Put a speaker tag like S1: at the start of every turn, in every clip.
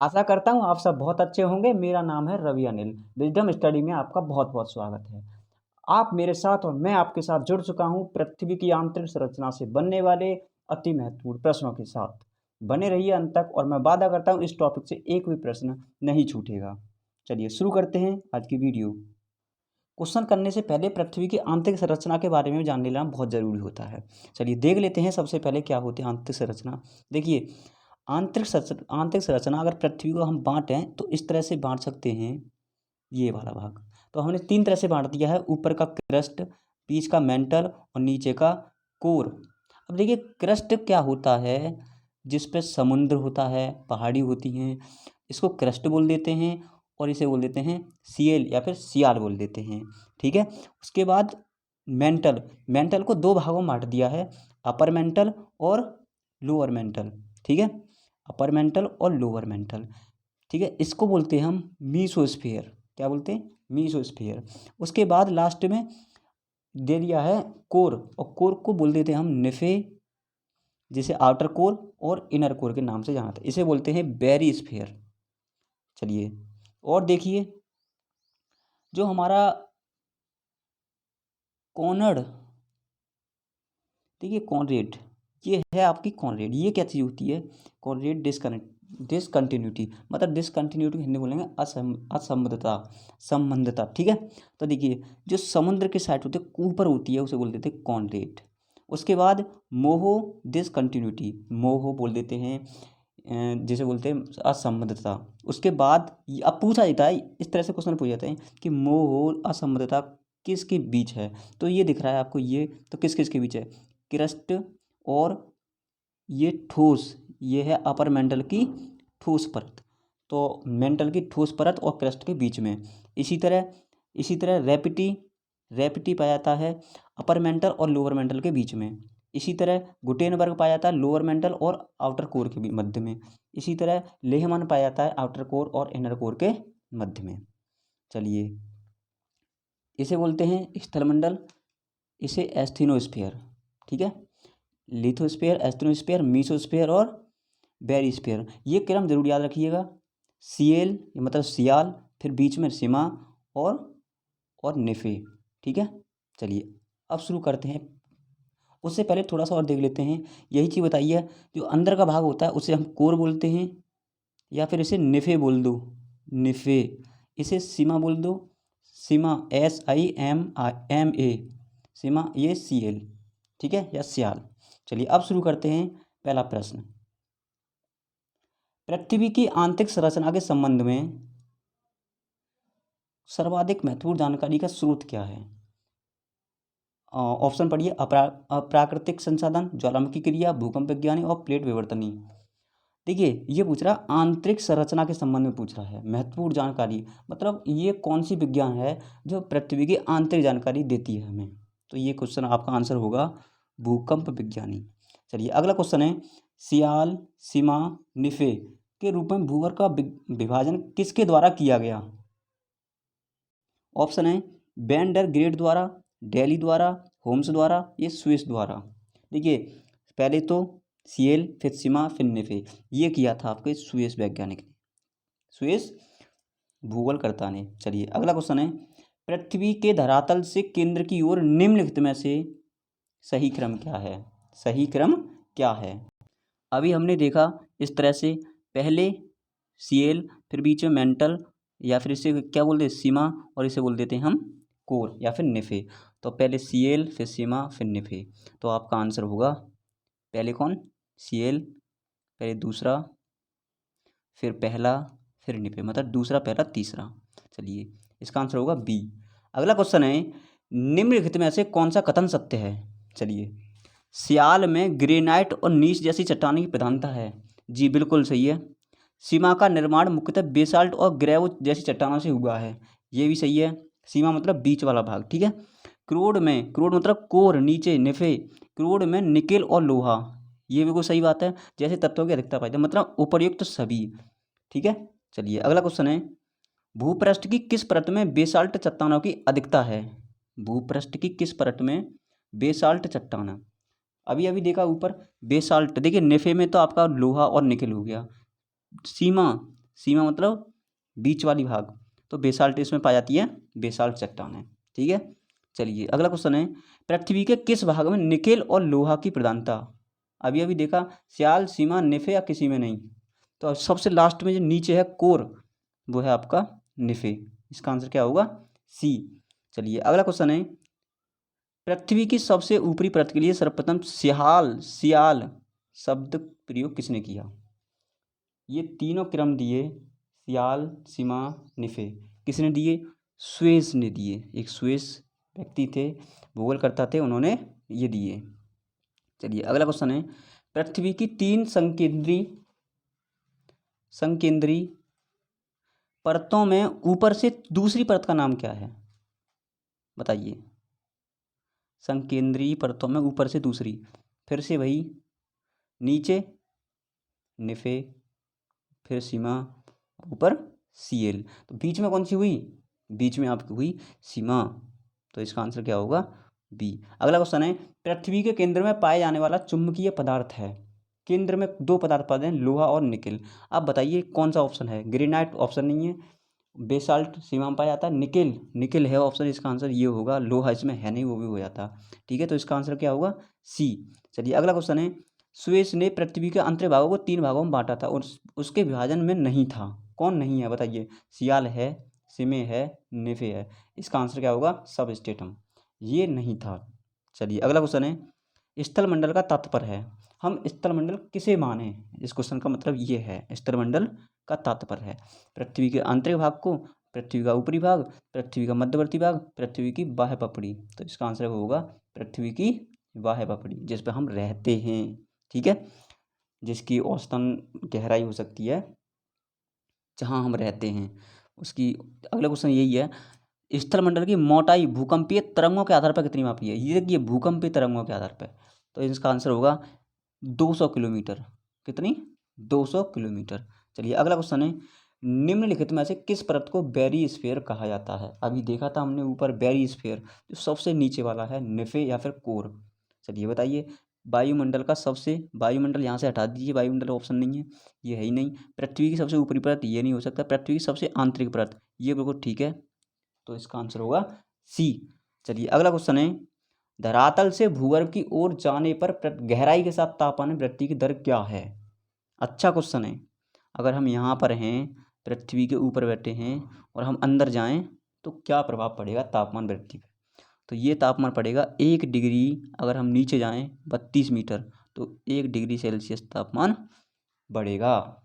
S1: आशा करता हूँ आप सब बहुत अच्छे होंगे। मेरा नाम है रवि अनिल। विज़डम स्टडी में आपका बहुत-बहुत स्वागत है। आप मेरे साथ और मैं आपके साथ जुड़ चुका हूँ पृथ्वी की आंतरिक संरचना से बनने वाले अति महत्वपूर्ण प्रश्नों के साथ। बने रहिए अंत तक और मैं वादा करता हूँ इस टॉपिक से एक भी प्रश्न नहीं छूटेगा। चलिए शुरू करते हैं आज की वीडियो। क्वेश्चन करने से पहले पृथ्वी की आंतरिक संरचना के बारे में जान लेना बहुत ज़रूरी होता है। चलिए देख लेते हैं सबसे पहले क्या होती है आंतरिक संरचना। देखिए आंतरिक संरचना अगर पृथ्वी को हम बाँटें तो इस तरह से बाँट सकते हैं, ये वाला भाग। तो हमने 3 तरह से बाँट दिया है, ऊपर का क्रस्ट, बीच का मेंटल और नीचे का कोर। अब देखिए क्रस्ट क्या होता है, जिस पे समुद्र होता है, पहाड़ी होती हैं, इसको क्रस्ट बोल देते हैं और इसे बोल देते हैं सीएल या फिर सियाल बोल देते हैं, ठीक है। उसके बाद मेंटल को 2 भागों में बाँट दिया है, अपर मेंटल और लोअर मेंटल, ठीक है। अपर मेंटल और लोअर मेंटल, ठीक है। इसको बोलते हैं हम मीसोस्फीयर। क्या बोलते हैं? मीसोस्फीयर। उसके बाद लास्ट में दे दिया है कोर, और कोर को बोल देते हैं हम निफे, जिसे आउटर कोर और इनर कोर के नाम से जाना था। इसे बोलते हैं बेरिस्फीयर। चलिए और देखिए जो हमारा कॉनड, देखिए कॉनरेड, ये है आपकी कॉनरेड। ये क्या चीज़ होती है? कॉनरेड डिसकंटिन्यूटी, मतलब डिसकंटिन्यूटी हिंदी बोलेंगे संबंधता, ठीक है। तो देखिए जो समुद्र के साइड होते ऊपर होती है उसे बोल देते हैं कॉनरेड। उसके बाद मोहो डिसकंटिन्यूटी, मोहो बोल देते हैं जिसे बोलते हैं असंबद्धता। उसके बाद अब पूछा जाता है, इस तरह से क्वेश्चन पूछा जाता है कि मोह असंबद्धता किसके बीच है। तो ये दिख रहा है आपको, ये तो किस किस के बीच है? क्रस्ट और ये ठोस, ये है अपर मेंटल की ठोस परत। तो मेंटल की ठोस परत और क्रस्ट के बीच में। इसी तरह रैपिटी पाया जाता है अपर मेंटल और लोअर मेंटल के बीच में। इसी तरह गुटेनबर्ग पाया जाता है लोअर मेंटल और आउटर कोर के भी मध्य में। इसी तरह लेहमन पाया जाता है आउटर कोर और इनर कोर के मध्य में। चलिए इसे बोलते हैं स्थलमंडल, इसे एस्थीनोस्फीयर, ठीक है। लिथोस्फीयर, एस्थेनोस्फीयर, मीसोस्फीयर और बेरिस्फीयर। ये क्रम जरूर याद रखिएगा। सीएल मतलब सियाल, फिर बीच में सीमा और निफे, ठीक है। चलिए अब शुरू करते हैं। उससे पहले थोड़ा सा और देख लेते हैं। यही चीज़ बताइए, जो अंदर का भाग होता है उसे हम कोर बोलते हैं या फिर इसे निफे बोल दो, निफे। इसे सीमा बोल दो, सीमा SIMA, सीमा, ये सीएल, ठीक है, या सियाल। चलिए अब शुरू करते हैं। पहला प्रश्न, पृथ्वी की आंतरिक संरचना के संबंध में सर्वाधिक महत्वपूर्ण जानकारी का स्रोत क्या है? ऑप्शन पढ़िए। अप्राकृतिक संसाधन, ज्वालामुखी क्रिया, भूकंप विज्ञानी और प्लेट विवर्तनी। देखिए ये पूछ रहा आंतरिक संरचना के संबंध में पूछ रहा है, महत्वपूर्ण जानकारी मतलब ये कौन सी विज्ञान है जो पृथ्वी की आंतरिक जानकारी देती है हमें। तो ये क्वेश्चन आपका आंसर होगा भूकंप विज्ञानी। चलिए अगला क्वेश्चन है, सियाल, सीमा, निफे के रूप में भूगर्भ का विभाजन किसके द्वारा किया गया? ऑप्शन है बेंडर ग्रेड द्वारा, डेली द्वारा, होम्स द्वारा, ये स्विस द्वारा। देखिए पहले तो सीएल, फिर सीमा, फिर निफे, ये किया था आपके स्विस वैज्ञानिक ने, स्विस भूगोलकर्ता ने। चलिए अगला क्वेश्चन है, पृथ्वी के धरातल से केंद्र की ओर निम्नलिखित में से सही क्रम क्या है? सही क्रम क्या है? अभी हमने देखा इस तरह से, पहले सीएल, फिर बीच में मेंटल, या फिर इसे क्या बोल देते सीमा, और इसे बोल देते हैं हम कोर या फिर निफे। तो पहले सीएल, फिर सीमा, फिर निफे। तो आपका आंसर होगा पहले कौन? सीएल, पहले दूसरा, फिर पहला, फिर निफे, मतलब दूसरा पहला तीसरा। चलिए इसका आंसर होगा बी। अगला क्वेश्चन है, निम्नलिखित में से कौन सा कथन सत्य है? चलिए, सियाल में ग्रेनाइट और नीस जैसी चट्टानों की प्रधानता है। जी बिल्कुल सही है। सीमा का निर्माण मुख्यतः बेसाल्ट और ग्रेव जैसी चट्टानों से हुआ है। ये भी सही है। सीमा मतलब बीच वाला भाग, ठीक है। क्रोड मतलब कोर नीचे, निफे क्रोड में निकेल और लोहा, ये बिल्कुल सही बात है। जैसे तत्वों की अधिकता पाई जाती है, मतलब उपर्युक्त सभी, ठीक है। चलिए अगला क्वेश्चन है, भूपृष्ठ की किस परत में बेसाल्ट चट्टानों की अधिकता है? भूपृष्ठ की किस परत में बेसाल्ट चट्टान? अभी अभी देखा ऊपर बेसाल्ट, देखिए नेफे में तो आपका लोहा और निकेल हो गया। सीमा, सीमा मतलब बीच वाली भाग, तो बेसाल्ट इसमें पाई जाती है, बेसाल्ट चट्टानें। ठीक है, चलिए अगला क्वेश्चन है, पृथ्वी के किस भाग में निकेल और लोहा की प्रधानता? अभी अभी देखा सियाल, सीमा, निफे या किसी में नहीं, तो सबसे लास्ट में जो नीचे है कोर, वो है आपका निफे। इसका आंसर क्या होगा? सी। चलिए अगला क्वेश्चन है, पृथ्वी की सबसे ऊपरी परत के लिए सर्वप्रथम सियाल शब्द प्रयोग किसने किया? ये तीनों क्रम दिए, सियाल, सीमा, निफे, किसने दिए? स्वेज ने दिए। एक स्वेज व्यक्ति थे, भूगोल करता थे, उन्होंने ये दिए। चलिए अगला क्वेश्चन है, पृथ्वी की 3 संकेंद्री परतों में ऊपर से दूसरी परत का नाम क्या है? बताइए। संकेंद्री परतों में ऊपर से दूसरी, फिर से वही, नीचे निफे, फिर सीमा, ऊपर सीएल, तो बीच में कौन सी हुई? बीच में आपकी हुई सीमा, तो इसका आंसर क्या होगा? बी। अगला क्वेश्चन है, पृथ्वी के केंद्र में पाए जाने वाला चुंबकीय पदार्थ है। केंद्र में 2 पदार्थ पाए हैं, लोहा और निकेल। आप बताइए कौन सा ऑप्शन है? ग्रेनाइट ऑप्शन नहीं है, बेसाल्ट सीमा में पाया जाता है, निकेल है ऑप्शन, इसका आंसर ये होगा। लोहा इसमें है नहीं, वो भी हो जाता। ठीक है, तो इसका आंसर क्या होगा? सी। चलिए अगला क्वेश्चन है, सुएज ने पृथ्वी के अंतरिक्ष भागों को 3 भागों में बांटा था और उसके विभाजन में नहीं था। कौन नहीं है बताइए? सियाल है, सिमे है, नेफे है। इसका आंसर क्या होगा? सब स्टेटम, ये नहीं था। चलिए अगला क्वेश्चन है, स्थलमंडल का तात्पर्य है। हम स्थलमंडल किसे माने? इस क्वेश्चन का मतलब ये है, स्थलमंडल का तात्पर्य है पृथ्वी के आंतरिक भाग को, पृथ्वी का ऊपरी भाग, पृथ्वी का मध्यवर्ती भाग, पृथ्वी की बाह्य पपड़ी। तो इसका आंसर होगा पृथ्वी की बाह्य पपड़ी, जिस पर हम रहते हैं। ठीक है, जिसकी औसतन गहराई हो सकती है जहाँ हम रहते हैं उसकी। अगला क्वेश्चन यही है, स्थलमंडल की मोटाई भूकंपीय तरंगों के आधार पर कितनी मापी है? ये देखिए, भूकंपीय तरंगों के आधार पर, तो इसका आंसर होगा 200 किलोमीटर। कितनी? 200 किलोमीटर। चलिए अगला क्वेश्चन है, निम्नलिखित में से किस परत को बैरिस्फीयर कहा जाता है? अभी देखा था हमने ऊपर बैरिस्फीयर, जो सबसे नीचे वाला है, निफे या फिर कोर। चलिए बताइए, वायुमंडल यहाँ से हटा दीजिए, वायुमंडल ऑप्शन नहीं है, ये है ही नहीं। पृथ्वी की सबसे ऊपरी परत, ये नहीं हो सकता। पृथ्वी की सबसे आंतरिक परत, ये बिल्कुल ठीक है, तो इसका आंसर होगा सी। चलिए अगला क्वेश्चन है, धरातल से भूगर्भ की ओर जाने पर गहराई के साथ तापमान में वृद्धि की दर क्या है? अच्छा क्वेश्चन है। अगर हम यहाँ पर हैं, पृथ्वी के ऊपर बैठे हैं और हम अंदर जाएं, तो क्या प्रभाव पड़ेगा तापमान वृद्धि पर? तो ये तापमान पड़ेगा 1 डिग्री। अगर हम नीचे जाएं 32 मीटर, तो 1 डिग्री सेल्सियस तापमान बढ़ेगा।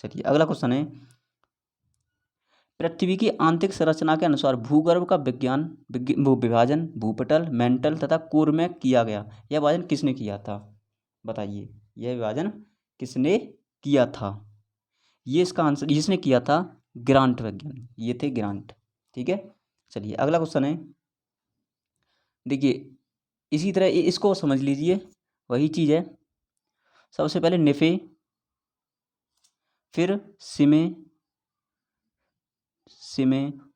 S1: चलिए अगला क्वेश्चन है, पृथ्वी की आंतरिक संरचना के अनुसार भूगर्भ का विभाजन भूपटल, मेंटल तथा कोर में किया गया। यह विभाजन किसने किया था? बताइए, यह विभाजन किसने किया था? ये इसका आंसर, जिसने किया था ग्रांट वैज्ञानिक, ये थे ग्रांट। ठीक है, चलिए अगला क्वेश्चन है, देखिए इसी तरह इसको समझ लीजिए, वही चीज़ है। सबसे पहले निफे, फिर सिमे,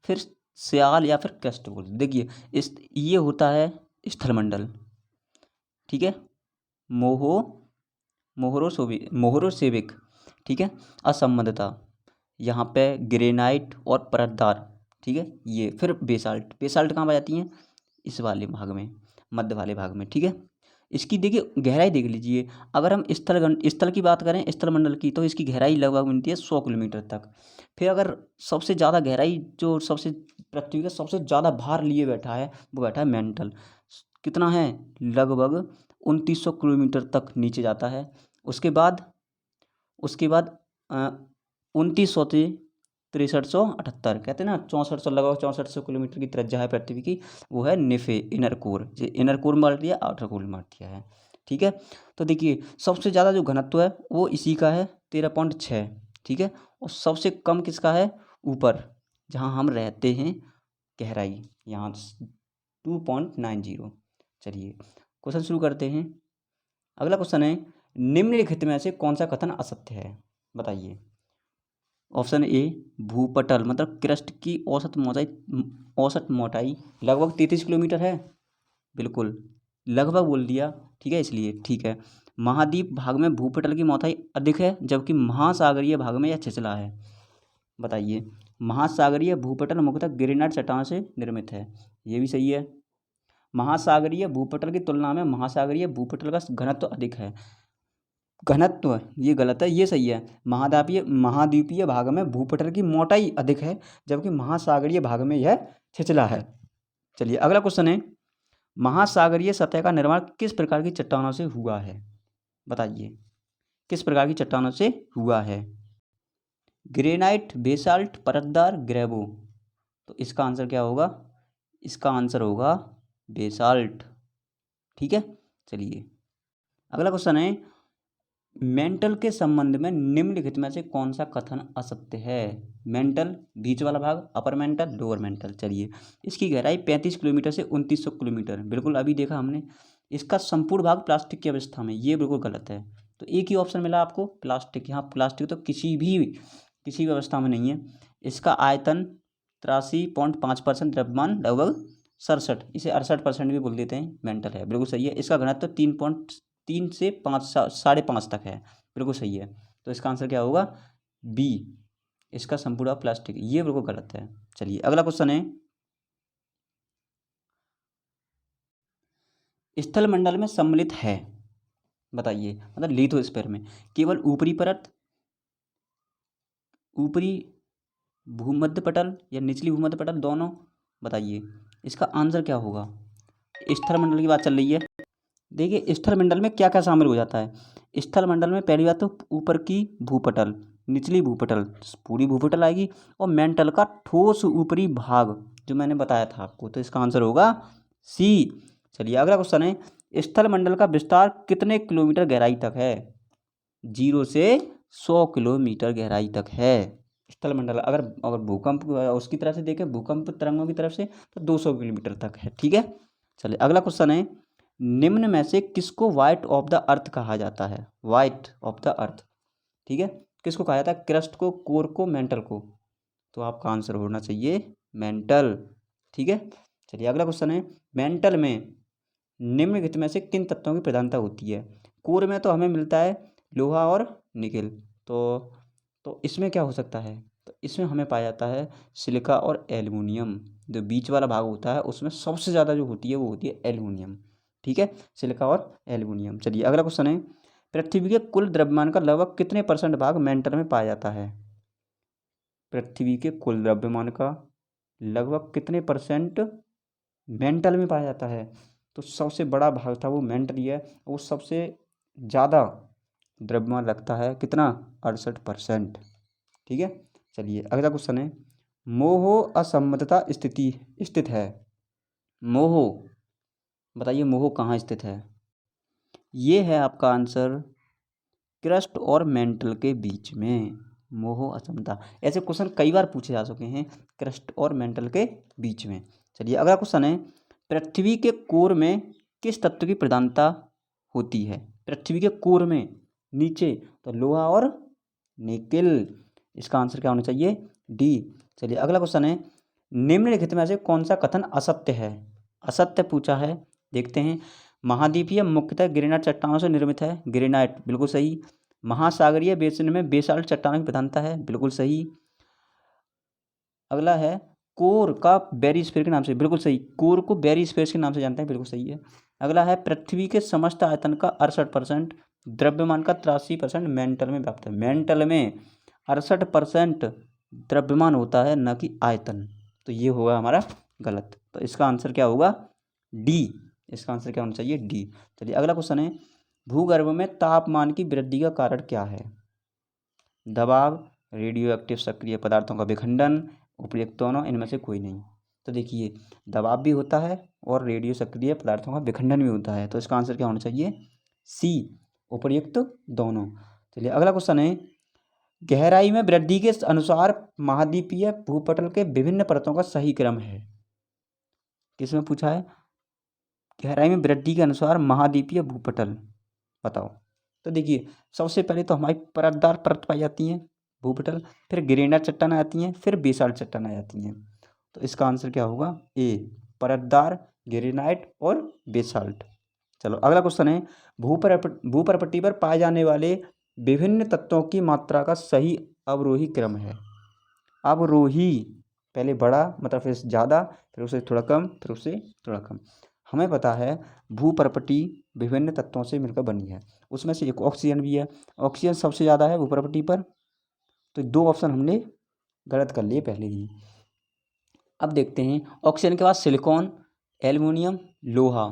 S1: फिर सियाल या फिर क्रस्टबोल। देखिए ये होता है स्थलमंडल। ठीक है, मोहरोसेविक। ठीक है, असंबद्धता, यहाँ पे ग्रेनाइट और परतदार। ठीक है, ये फिर बेसाल्ट कहाँ पाई जाती हैं? इस वाले भाग में, मध्य वाले भाग में। ठीक है, इसकी देखिए गहराई देख लीजिए। अगर हम स्थल की बात करें, स्थलमंडल की, तो इसकी गहराई लगभग मिलती है 100 किलोमीटर तक। फिर अगर सबसे ज़्यादा गहराई, जो पृथ्वी का सबसे ज़्यादा भार लिए बैठा है, वो बैठा है मेंटल। कितना है? लगभग 2900 किलोमीटर तक नीचे जाता है। उसके बाद 2900 से 6378, कहते हैं ना 6400, लगभग 6400 किलोमीटर की त्रिज्या है पृथ्वी की, वो है निफे, इनर कोर। इनर कोर में बांट दिया, आउटर कोर में बांट दिया है। ठीक है, तो देखिए सबसे ज़्यादा जो घनत्व है वो इसी का है, 13.6। ठीक है, और सबसे कम किसका है? ऊपर जहाँ हम रहते हैं, गहराई यहाँ 2.90। चलिए क्वेश्चन शुरू करते हैं। अगला क्वेश्चन है, निम्नलिखित में से कौन सा कथन असत्य है? बताइए। ऑप्शन ए, भूपटल मतलब क्रस्ट की औसत मोटाई लगभग 33 किलोमीटर है। बिल्कुल, लगभग बोल दिया, ठीक है, इसलिए ठीक है। महाद्वीप भाग में भूपटल की मोटाई अधिक है, जबकि महासागरीय भाग में यह छिछला है। बताइए। महासागरीय भूपटल मुख्यतः ग्रेनाइट चट्टानों से निर्मित है, ये भी सही है। महासागरीय भूपटल की तुलना में महासागरीय भूपटल का घनत्व अधिक है, घनत्व ये गलत है, ये सही है। महाद्वीपीय भाग में भूपटल की मोटाई अधिक है, जबकि महासागरीय भाग में यह छिछला है। चलिए अगला क्वेश्चन है, महासागरीय सतह का निर्माण किस प्रकार की चट्टानों से हुआ है? बताइए, किस प्रकार की चट्टानों से हुआ है? ग्रेनाइट, बेसाल्ट, परतदार, ग्रेवो। तो इसका आंसर क्या होगा? इसका आंसर होगा बेसाल्ट। ठीक है। चलिए अगला क्वेश्चन है, मेंटल के संबंध में निम्नलिखित में से कौन सा कथन असत्य है? मेंटल बीच वाला भाग, अपर मेंटल, लोअर मेंटल। चलिए, इसकी गहराई 35 किलोमीटर से 2900 किलोमीटर, बिल्कुल अभी देखा हमने। इसका संपूर्ण भाग प्लास्टिक की अवस्था में, ये बिल्कुल गलत है। तो एक ही ऑप्शन मिला आपको, प्लास्टिक। यहाँ प्लास्टिक तो किसी भी अवस्था में नहीं है। इसका आयतन 83.5%, द्रव्यमान लगभग 67, इसे 68% भी बोल देते हैं, मेंटल है, बिल्कुल सही है। इसका घनत्व 3.3 से 5.5 तक है, बिल्कुल सही है। तो इसका आंसर क्या होगा? बी, इसका संपूर्ण प्लास्टिक, ये बिल्कुल गलत है। चलिए अगला क्वेश्चन है, स्थल मंडल में सम्मिलित है, बताइए, मतलब लिथोस्फीयर में केवल ऊपरी परत, ऊपरी भूमध्य पटल या निचली भूमध्य पटल, दोनों? बताइए इसका आंसर क्या होगा? स्थल मंडल की बात चल रही है। देखिए स्थल मंडल में क्या क्या शामिल हो जाता है। स्थल मंडल में पहली बात तो ऊपर की भूपटल, निचली भूपटल, पूरी भूपटल आएगी, और मेंटल का ठोस ऊपरी भाग, जो मैंने बताया था आपको। तो इसका आंसर होगा सी। चलिए अगला क्वेश्चन है, स्थल मंडल का विस्तार कितने किलोमीटर गहराई तक है? 0 से 100 किलोमीटर गहराई तक है स्थल मंडल। अगर अगर भूकंप उसकी तरफ से देखें, भूकंप तरंगों की तरफ से, तो 200 किलोमीटर तक है। ठीक है। चलिए अगला क्वेश्चन है, निम्न में से किसको व्हाइट ऑफ द अर्थ कहा जाता है? व्हाइट ऑफ द अर्थ, ठीक है, किसको कहा जाता है? क्रस्ट को, कोर को, मेंटल को? तो आपका आंसर होना चाहिए मेंटल। ठीक है। चलिए अगला क्वेश्चन है, मेंटल में निम्नलिखित में से किन तत्वों की प्रधानता होती है? कोर में तो हमें मिलता है लोहा और निकेल, तो इसमें क्या हो सकता है? तो इसमें हमें पाया जाता है सिलिका और एल्युमिनियम। जो बीच वाला भाग होता है उसमें सबसे ज़्यादा जो होती है वो होती है एल्युमिनियम। ठीक है, सिलिका और एल्युमिनियम। चलिए अगला क्वेश्चन है, पृथ्वी के कुल द्रव्यमान का लगभग कितने % भाग मेंटल में पाया जाता है? पृथ्वी के कुल द्रव्यमान का लगभग कितने % मेंटल में पाया जाता है? तो सबसे बड़ा भाग था वो मेंटल ही है, वो सबसे ज़्यादा द्रव्यमान रखता है, कितना? 68%। ठीक है। चलिए अगला क्वेश्चन है, मोह असम्मतता स्थिति स्थित है। मोह, बताइए मोह कहाँ स्थित है? ये है आपका आंसर क्रस्ट और मेंटल के बीच में, मोह असमता। ऐसे क्वेश्चन कई बार पूछे जा चुके हैं, क्रस्ट और मेंटल के बीच में। चलिए अगला क्वेश्चन है, पृथ्वी के कोर में किस तत्व की प्रधानता होती है? पृथ्वी के कोर में नीचे तो लोहा और निकेल। इसका आंसर क्या होना चाहिए? डी। चलिए अगला क्वेश्चन है, निम्नलिखित में से कौन सा कथन असत्य है? असत्य पूछा है, देखते हैं। महाद्वीपीय मुख्यतः ग्रेनाइट चट्टानों से निर्मित है, ग्रेनाइट, बिल्कुल सही। महासागरीय बेसिन में बेसाल्ट चट्टानों की प्रधानता है, बिल्कुल सही। अगला है, कोर का बेरिस्फीयर के नाम से, बिल्कुल सही, कोर को बेरिस्फीयर के नाम से जानते हैं, बिल्कुल सही है। अगला है, पृथ्वी के समस्त आयतन का 68%, द्रव्यमान का 83% मेंटल में व्याप्त है। मेंटल में 68% द्रव्यमान होता है, न कि आयतन। तो ये होगा हमारा गलत। तो इसका आंसर क्या होगा? डी। इसका आंसर क्या होना चाहिए? डी। चलिए अगला क्वेश्चन है, भूगर्भ में तापमान की वृद्धि का कारण क्या है? दबाव, रेडियो एक्टिव सक्रिय पदार्थों का विखंडन, उपयुक्त दोनों, इनमें से कोई नहीं। तो देखिए दबाव भी होता है और रेडियो सक्रिय पदार्थों का विखंडन भी होता है। तो इसका आंसर क्या होना चाहिए? सी, उपयुक्त दोनों। चलिए अगला क्वेश्चन है, गहराई में वृद्धि के अनुसार महाद्वीपीय भूपटल के विभिन्न परतों का सही क्रम है। किसमें पूछा है? गहराई में वृद्धि के अनुसार महाद्वीपीय भूपटल, बताओ। तो देखिए सबसे पहले तो हमारी परतदार परत पाई जाती हैं, भूपटल, फिर ग्रेनाइट चट्टान आती हैं, फिर बेसाल्ट चट्टान आ जाती हैं। तो इसका आंसर क्या होगा? ए, परतदार, ग्रेनाइट और बेसाल्ट। चलो अगला क्वेश्चन है, भूपरपट्टी पर पाए जाने वाले विभिन्न तत्वों की मात्रा का सही अवरोही क्रम है। अवरोही, पहले बड़ा मतलब फिर ज़्यादा, फिर उससे थोड़ा कम, फिर उससे थोड़ा कम। हमें पता है भूपर्पटी विभिन्न तत्वों से मिलकर बनी है, उसमें से एक ऑक्सीजन भी है। ऑक्सीजन सबसे ज़्यादा है भूपर्पटी पर, तो 2 ऑप्शन हमने गलत कर लिए पहले ही। अब देखते हैं ऑक्सीजन के बाद सिलिकॉन, एल्युमिनियम, लोहा।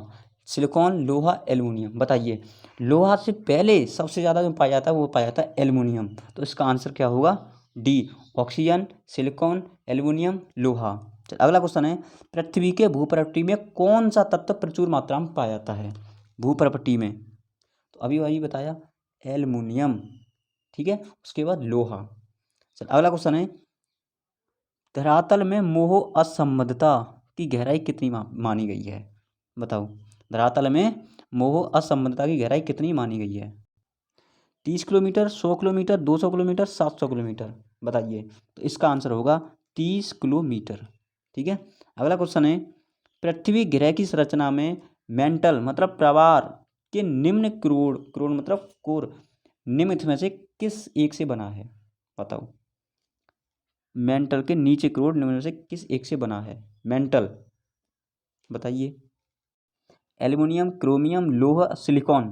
S1: सिलिकॉन, लोहा, एल्युमिनियम। बताइए लोहा से पहले सबसे ज़्यादा जो पाया जाता है वो पाया जाता है एल्युमिनियम, तो इसका आंसर क्या होगा? डी, ऑक्सीजन, सिलिकॉन, एल्युमिनियम, लोहा। अगला क्वेश्चन है पृथ्वी के भूपर्पटी में कौन सा तत्व प्रचुर मात्रा में पाया जाता है भूपर्पटी में? तो अभी वही बताया, एल्युमिनियम। ठीक है, उसके बाद लोहा। चल अगला क्वेश्चन है धरातल में मोह असंबद्धता की गहराई कितनी मानी गई है? बताओ, धरातल में मोह असंबद्धता की गहराई कितनी मानी गई है? 30 किलोमीटर, 100 किलोमीटर, 200 किलोमीटर, 700 किलोमीटर। बताइए, तो इसका आंसर होगा 30 किलोमीटर। ठीक है, अगला क्वेश्चन है पृथ्वी ग्रह की संरचना में मेंटल मतलब प्रवार के निम्न क्रोड, क्रोड मतलब कोर, निम्न में से किस एक से बना है? बताओ, मेंटल के नीचे क्रोड निम्न में से किस एक से बना है? मेंटल बताइए, एल्युमिनियम, क्रोमियम, लोहा, सिलिकॉन।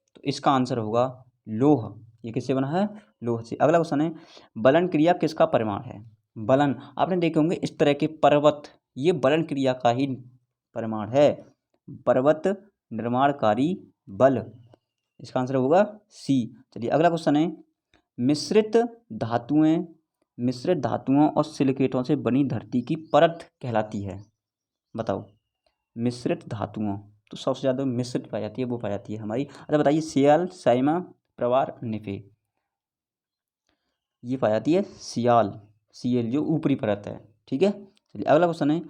S1: तो इसका आंसर होगा लोह। ये किससे बना है? लोह से। अगला क्वेश्चन है बलन क्रिया किसका परिमाण है? बलन, आपने देखे होंगे इस तरह के पर्वत, ये बलन क्रिया का ही परिमाण है, पर्वत निर्माणकारी बल। इसका आंसर होगा सी। चलिए अगला क्वेश्चन है मिश्रित धातुएं, मिश्रित धातुओं और सिलिकेटों से बनी धरती की परत कहलाती है? बताओ, मिश्रित धातुओं, तो सबसे ज़्यादा मिश्रित पाई जाती है वो पाई जाती है हमारी। अच्छा बताइए सियाल, साइमा, प्रवार, निफे। ये पाई जाती है सियाल, सीएल जो ऊपरी परत है। ठीक है, चलिए अगला क्वेश्चन है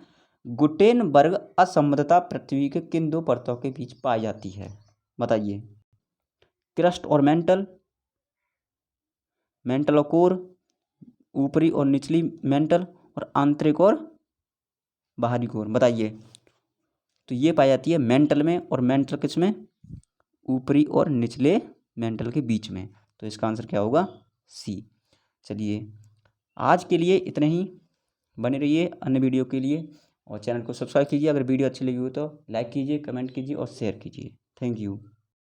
S1: गुटेनबर्ग असंबद्धता पृथ्वी के किन 2 परतों के बीच पाई जाती है? बताइए, क्रस्ट और मेंटल, मेंटल और कोर, ऊपरी और निचली मेंटल, और आंतरिक और बाहरी कोर। बताइए, तो ये पाई जाती है मेंटल में, और मेंटल किस में? ऊपरी और निचले मेंटल के बीच में। तो इसका आंसर क्या होगा? सी। चलिए आज के लिए इतने ही, बने रहिए अन्य वीडियो के लिए, और चैनल को सब्सक्राइब कीजिए। अगर वीडियो अच्छी लगी हो तो लाइक कीजिए, कमेंट कीजिए और शेयर कीजिए। Thank you.